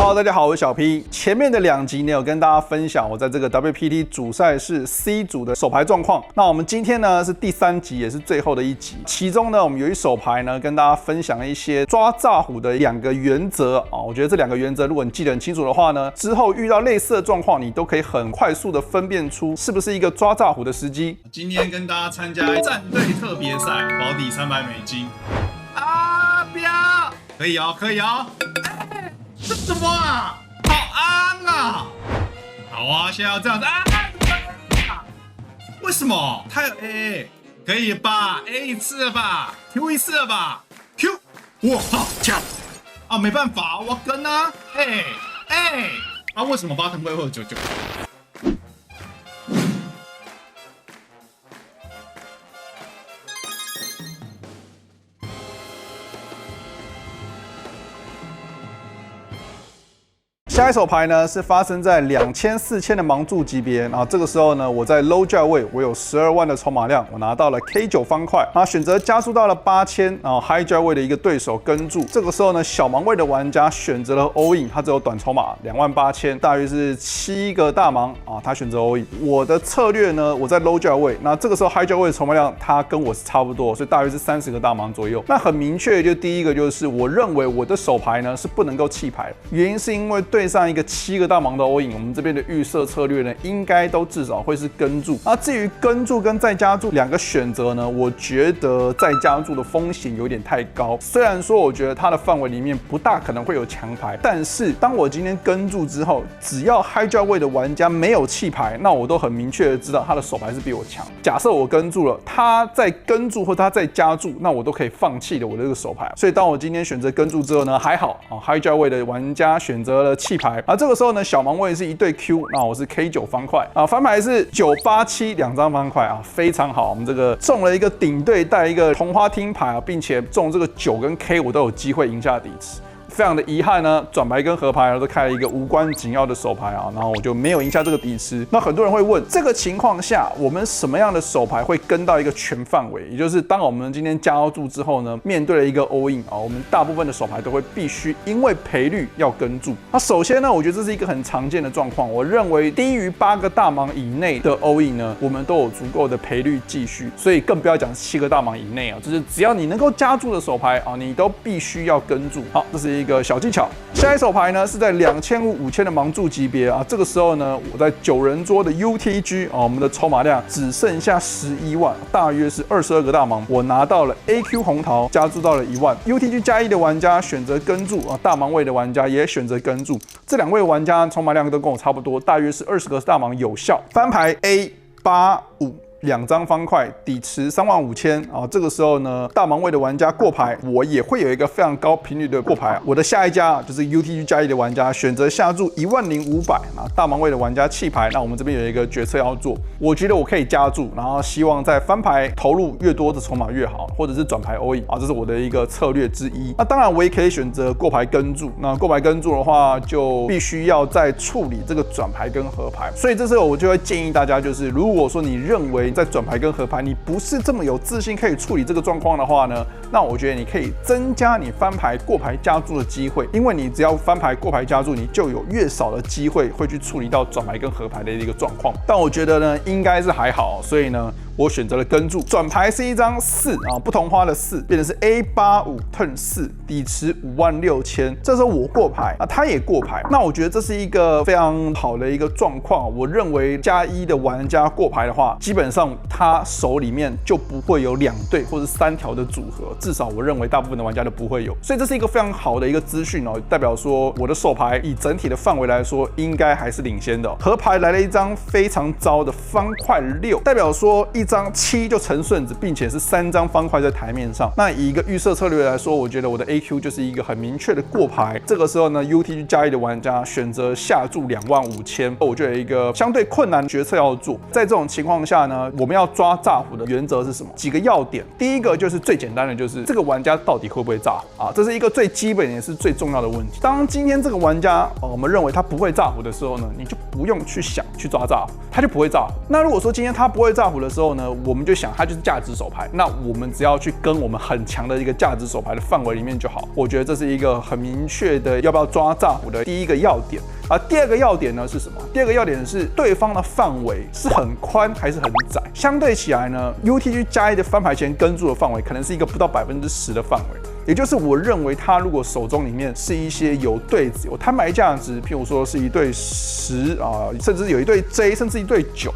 Hello， 大家好，我是小 P。前面的2集呢，有跟大家分享我在这个 WPT 主赛事 C 组的手牌状况。那我们今天呢是第3集，也是最后的一集。其中呢，我们有一手牌呢，跟大家分享一些抓炸虎的2个原则啊。我觉得这2个原则，如果你记得很清楚的话呢，之后遇到类似的状况，你都可以很快速的分辨出是不是一个抓炸虎的时机。今天跟大家参加战队特别赛，保底$300啊！不要，可以哦，可以哦。这什么啊？好安啊！好啊，现在要这样子啊！为什么？他有 A， 可以吧 ？A 一次了吧 ？Q 一次了吧 ？Q， 哇，好强啊！没办法，我跟啊，啊，为什么巴腾会有99？下一手牌呢是发生在2000、4000的盲注级别，然后这个时候呢，我在 low 价位，我有12万的筹码量，我拿到了 K9 方块，然后选择加速到了8000，然后 high 价位的一个对手跟注。这个时候呢，小盲位的玩家选择了 all in， 他只有短筹码28000，大约是7个大盲啊，他选择 all in。我的策略呢，我在 low 价位，那这个时候 high 价位的筹码量，它跟我是差不多，所以大约是30个大盲左右。那很明确，就第一个就是我认为我的手牌呢是不能够弃牌，原因是因为对上一个7个大盲的 all in， 我们这边的预设策略呢，应该都至少会是跟注。那至于跟注跟再加注2个选择呢，我觉得再加注的风险有点太高。虽然说我觉得它的范围里面不大可能会有强牌，但是当我今天跟注之后，只要 high 价位的玩家没有弃牌，那我都很明确的知道他的手牌是比我强。假设我跟注了，他在跟注或他在加注，那我都可以放弃了我的这个手牌。所以当我今天选择跟注之后呢，还好啊 ，high 价位的玩家选择了弃牌。这个时候呢，小盲位是一对 Q， 那我是 K9 方块啊，翻牌是987 2张方块啊，非常好。我们这个中了一个顶对带一个同花听牌啊，并且中这个9跟 K 我都有机会赢下底池。非常的遗憾呢，转牌跟合牌都开了一个无关紧要的手牌啊，然后我就没有赢下这个底池。那很多人会问，这个情况下我们什么样的手牌会跟到一个全范围？也就是当我们今天加注之后呢，面对了一个 all in 啊，我们大部分的手牌都会必须因为赔率要跟注。那首先呢，我觉得这是一个很常见的状况。我认为低于8个大盲以内的 all in 呢，我们都有足够的赔率继续，所以更不要讲7个大盲以内啊，就是只要你能够加注的手牌啊，你都必须要跟注。好，这是一个小技巧。下一手牌呢是在2500、5000的盲注级别啊，这个时候呢，我在9人桌的 UTG 啊，我们的筹码量只剩下11万，大约是22个大盲，我拿到了 AQ 红桃，加注到了1万。UTG 加1的玩家选择跟注啊，大盲位的玩家也选择跟注，这2位玩家筹码量都跟我差不多，大约是20个大盲有效。翻牌 A85。2张方块，底池35000啊！这个时候呢，大盲位的玩家过牌，我也会有一个非常高频率的过牌。我的下一家就是 UTG 加1的玩家选择下注10500啊，大盲位的玩家弃牌。那我们这边有一个决策要做，我觉得我可以加注，然后希望在翻牌投入越多的筹码越好，或者是转牌 all in 啊，这是我的一个策略之一。那当然我也可以选择过牌跟注，那过牌跟注的话，就必须要再处理这个转牌跟合牌。所以这时候我就会建议大家，就是如果说你认为在转牌跟合牌你不是这么有自信可以处理这个状况的话呢，那我觉得你可以增加你翻牌过牌加注的机会，因为你只要翻牌过牌加注，你就有越少的机会会去处理到转牌跟合牌的一个状况。但我觉得呢，应该是还好，所以呢，我选择了跟注。转牌是一张4啊，不同花的4，变成是 A85 turn 4，底池56000。这时候我过牌啊，他也过牌，那我觉得这是一个非常好的一个状况。我认为加1的玩家过牌的话，基本上他手里面就不会有2对或者3条的组合，至少我认为大部分的玩家都不会有。所以这是一个非常好的一个资讯哦，代表说我的手牌以整体的范围来说，应该还是领先的。合牌来了一张非常糟的方块6，代表说一张7就成顺子，并且是3张方块在台面上。那以一个预设策略来说，我觉得我的 AQ 就是一个很明确的过牌。这个时候呢 ，UTG 加1的玩家选择下注25000，我就有一个相对困难的决策要做。在这种情况下呢，我们要抓炸虎的原则是什么？几个要点。第一个就是最简单的，就是这个玩家到底会不会炸虎啊？这是一个最基本也是最重要的问题。当今天这个玩家我们认为他不会炸虎的时候呢，你就不用去想去抓炸虎，他就不会炸虎。那如果说今天他不会炸虎的时候呢，呢，我们就想它就是价值手牌，那我们只要去跟我们很强的一个价值手牌的范围里面就好。我觉得这是一个很明确的要不要抓炸胡的第一个要点。而第二个要点呢是什么？第二个要点是对方的范围是很宽还是很窄？相对起来呢 ，UTG 加1的翻牌前跟注的范围可能是一个不到10%的范围。也就是我认为他如果手中里面是一些有对子、有摊牌价值，譬如说是一对10啊，甚至有一对 J， 甚至一对9。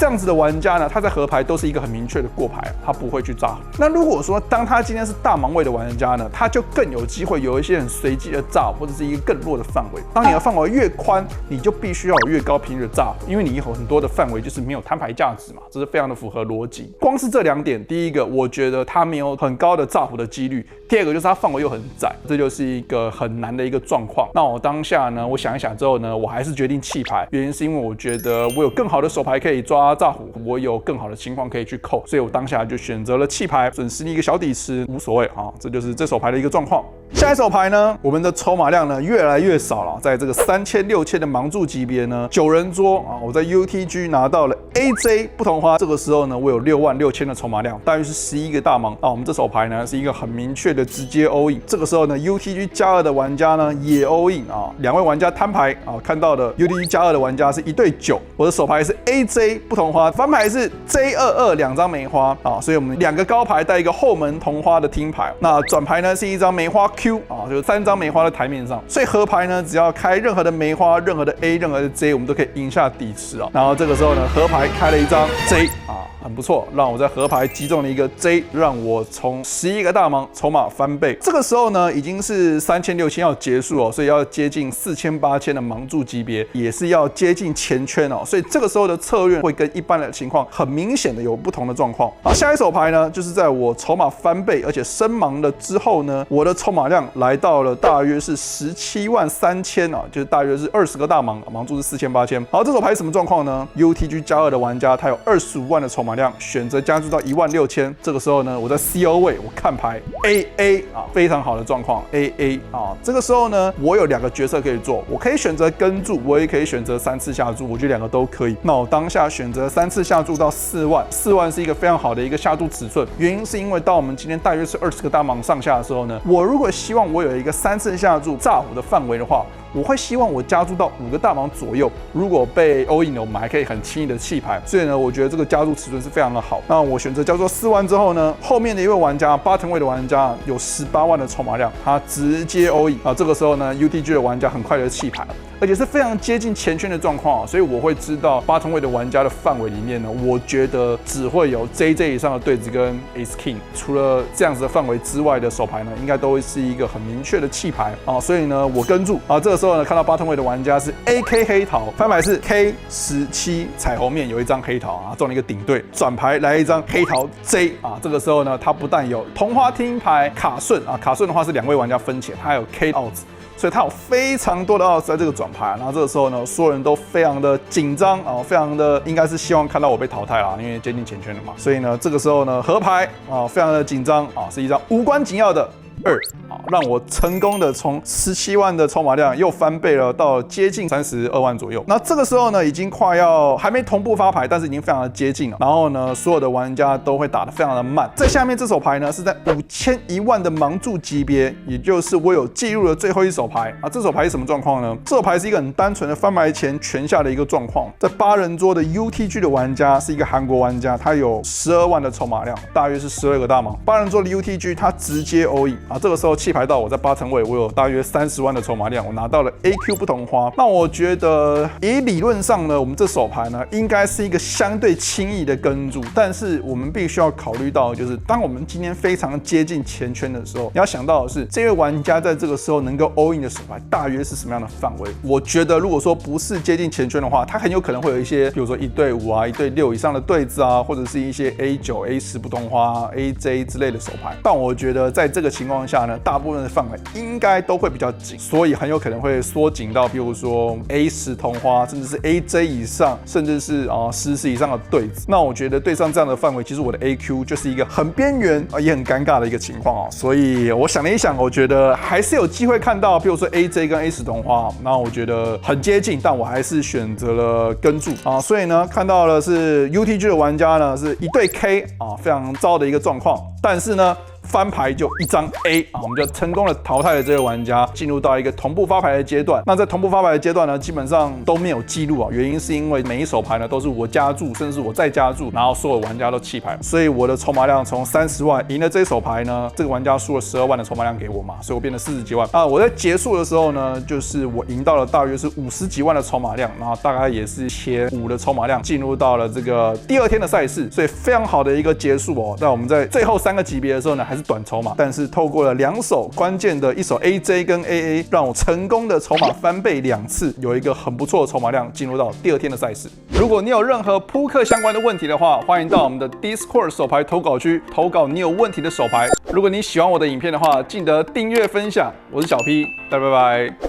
这样子的玩家呢，他在合牌都是一个很明确的过牌，他不会去炸。那如果说当他今天是大盲位的玩家呢，他就更有机会有一些很随机的炸，或者是一个更弱的范围。当你的范围越宽，你就必须要有越高频率的炸，因为你有很多的范围就是没有摊牌价值嘛，这是非常的符合逻辑。光是这2点，第一个我觉得他没有很高的炸胡的几率，第二个就是他范围又很窄，这就是一个很难的一个状况。那我当下呢，我想一想之后呢，我还是决定弃牌，原因是因为我觉得我有更好的手牌可以抓炸胡，我有更好的情况可以去扣，所以我当下就选择了弃牌，损失一个小底池无所谓啊，这就是这手牌的一个状况。下一手牌呢，我们的筹码量呢越来越少了，在这个3000、6000的盲注级别呢，9人桌啊，我在 UTG 拿到了 AJ 不同花，这个时候呢，我有66000的筹码量，大约是11个大盲。那我们这手牌呢是一个很明确的直接 all in， 这个时候呢 UTG 加2的玩家呢也 all in 啊，2位玩家摊牌啊，看到的 UTG 加2的玩家是1对9，我的手牌是 AJ 不同花，翻牌是 J22 2张梅花啊，所以我们2个高牌带一个后门同花的听牌，那转牌呢是一张梅花 Q 啊，就是3张梅花在台面上，所以合牌呢只要开任何的梅花、任何的 A、任何的 J， 我们都可以赢下底池啊。然后这个时候呢，合牌开了一张 J 啊。很不错，让我在合牌击中了一个 J， 让我从11个大盲筹码翻倍。这个时候呢，已经是3000、6000要结束哦，所以要接近4000、8000的盲注级别，也是要接近前圈哦。所以这个时候的策略会跟一般的情况很明显的有不同的状况。好，下一手牌呢，就是在我筹码翻倍而且升盲了之后呢，我的筹码量来到了大约是173000啊，就是大约是20个大盲，盲注是4000、8000。好，这手牌什么状况呢 ？UTG 加2的玩家他有25万的筹码量，选择加注到16000。这个时候呢，我在 CO 位，我看牌 AA 啊，非常好的状况 AA 啊。这个时候呢，我有2个决策可以做，我可以选择跟注，我也可以选择3次下注，我觉得2个都可以。那我当下选择3次下注到4万，4万是一个非常好的一个下注尺寸，原因是因为到我们今天大约是20个大盲上下的时候呢，我如果希望我有一个3次下注炸胡的范围的话，我会希望我加注到5个大盲左右，如果被 all in 了，我们还可以很轻易的弃牌，所以呢，我觉得这个加注尺寸是非常的好。那我选择加注4万之后呢，后面的一位玩家8位的玩家有18万的筹码量，他直接 all in 啊，这个时候呢 ，UTG 的玩家很快的弃牌了，而且是非常接近前圈的状况啊，所以我会知道8位的玩家的范围里面呢，我觉得只会有 JJ 以上的对子跟 Ace King， 除了这样子的范围之外的手牌呢，应该都会是一个很明确的弃牌啊，所以呢，我跟注啊，这个时候呢，看到8位的玩家是 AK 黑桃，翻牌是 K17 彩虹面有一张黑桃啊，中了一个顶对，转牌来一张黑桃 J 啊，这个时候呢，他不但有同花听牌卡顺啊，卡顺的话是2位玩家分钱，他还有 K odds。所以他有非常多的 odds 在这个转牌，然后这个时候呢，所有人都非常的紧张啊，非常的应该是希望看到我被淘汰啦，因为接近前圈了嘛。所以呢，这个时候呢，合牌啊，非常的紧张啊，是一张无关紧要的2啊，让我成功的从17万的筹码量又翻倍了，到接近32万左右。那这个时候呢，已经快要还没同步发牌，但是已经非常的接近了。然后呢，所有的玩家都会打得非常的慢。在下面这手牌呢，是在5000、1万的盲注级别，也就是我有记录的最后一手牌啊。这手牌是什么状况呢？这手牌是一个很单纯的翻牌前全下的一个状况。在8人桌的 UTG 的玩家是一个韩国玩家，他有12万的筹码量，大约是12个大盲。8人桌的 UTG 他直接 all in。啊，这个时候弃牌到我在8位，我有大约30万的筹码量，我拿到了 AQ 不同花。那我觉得以理论上呢，我们这手牌呢应该是一个相对轻易的跟注，但是我们必须要考虑到，就是当我们今天非常接近前圈的时候，你要想到的是这位玩家在这个时候能够 all in 的手牌大约是什么样的范围。我觉得如果说不是接近前圈的话，他很有可能会有一些，比如说1对5啊、1对6以上的对子啊，或者是一些 A9、A10不同花、AJ 之类的手牌。但我觉得在这个情况下呢，大大部分的范围应该都会比较紧，所以很有可能会缩紧到，比如说 A10同花，甚至是 AJ 以上，甚至是10以上的对子。那我觉得对上这样的范围，其实我的 AQ 就是一个很边缘也很尴尬的一个情况哦。所以我想了一想，我觉得还是有机会看到，比如说 AJ 跟 A10同花，那我觉得很接近，但我还是选择了跟注啊。所以呢，看到了是 UTG 的玩家呢是一对 K 非常糟的一个状况，但是呢，翻牌就一张 A 我们就成功的淘汰了这位玩家，进入到一个同步发牌的阶段。那在同步发牌的阶段呢，基本上都没有记录原因是因为每一手牌呢都是我加注，甚至是我再加注，然后所有玩家都弃牌，所以我的筹码量从30万赢了这一手牌呢，这个玩家输了12万的筹码量给我嘛，所以我变成40几万我在结束的时候呢，就是我赢到了大约是50几万的筹码量，然后大概也是前5的筹码量，进入到了这个第2天的赛事，所以非常好的一个结束那我们在最后3个级别的时候呢，还是短筹码，但是透过了2手关键的一手 AJ 跟 AA， 让我成功的筹码翻倍2次，有一个很不错的筹码量，进入到第2天的赛事。如果你有任何扑克相关的问题的话，欢迎到我们的 Discord 手牌投稿区投稿你有问题的手牌。如果你喜欢我的影片的话，记得订阅分享。我是小 P，拜拜。